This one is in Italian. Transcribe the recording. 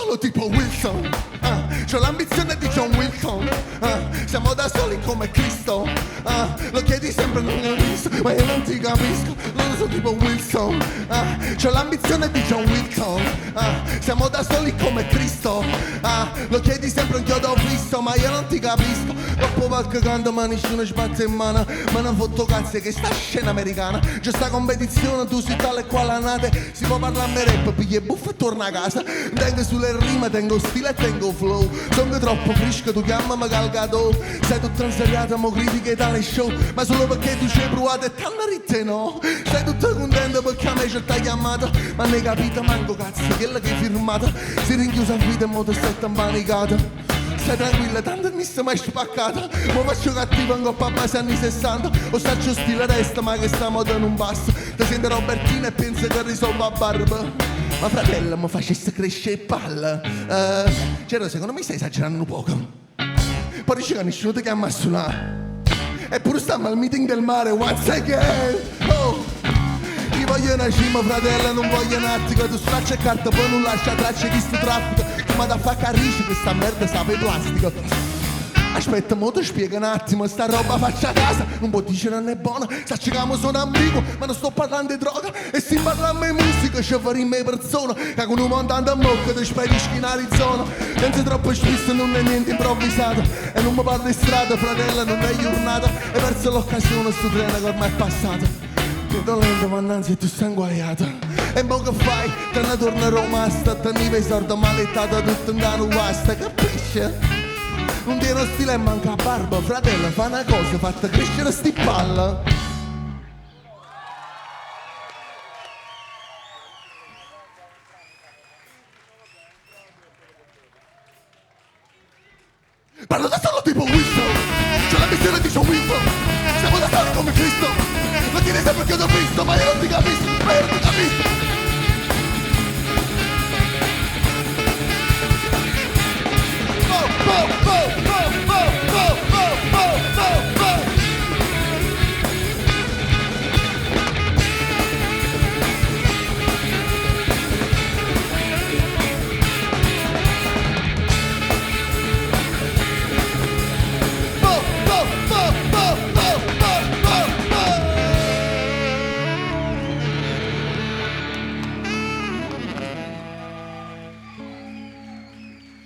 solo tipo Wilson, c'ho l'ambizione di John Wilson, siamo da soli come Cristo, lo chiedi sempre non capisco, ma io non ti capisco, non sono tipo Wilson, c'ho l'ambizione di John Wilson, siamo da soli come Cristo, lo chiedi sempre un chiodo visto, ma io non ti capisco, troppo qualche canto ma nessuno sbatte in mano, ma non fotto cazzo che sta scena americana, c'è sta competizione, tu sei tale e quale nate, si può parlare rap, piglia buffa e torna a casa, tengo sulle rime, tengo stile e tengo flow, sono troppo fresco, tu chiamami calcato, sei tutto inseriato, mo critiche tale show, ma solo perché tu ci hai provato e t'hanno rite no, sei tutto contento perché a me ci t'hai chiamato, ma ne capito manco cazzo, quella che hai firmato, si rinchiusa a guida e mo ti stai impanicata. Stai tranquilla, tanto mi sta mai spaccata. Mo faccio cattivo in coppa a base anni 60. O staccio stile resta, ma che sta moda non basta. Ti sente Robertina e pensa che risolva a barba. Ma fratello, mi facesse crescere palla. Cioè, secondo me stai esagerando un poco. Poi dice che nessuno ti chiama a suonare. Eppure stiamo al meeting del mare, once again. Oh! Io voglio una cima, fratello, non voglio un attico. Tu straccia e carta, poi non lascia tracce di sto traffico. Ma da fa carisce questa merda sape plastico. Aspetta, mo ti spiego un attimo, sta roba faccia a casa, non può dire non è buona, sa che sono ambiguo, ma non sto parlando di droga, e si parla di musica, ci faremo persone, che con un montante a mocca ti spedisci in Arizona, senza troppo spesso non è niente improvvisato, e non mi parlo di strada, fratello, non è giornata, e perso l'occasione sto treno che ormai è passato. Vedo lento ma annanzi tu sei inguaiato. E mo che fai? Te ne torna a Roma, sta tenere i sordi malettata tutto in dano guasta, capisci? Non tiene stile e manca barba, fratello, fa una cosa, fatta crescere sti palla. Parlo da solo tipo Wilson, c'ho la missione di John Wilson, siamo da soli come Cristo, lo tieni sempre che ho visto, ma io non ti capisco, ma io non ti capisco.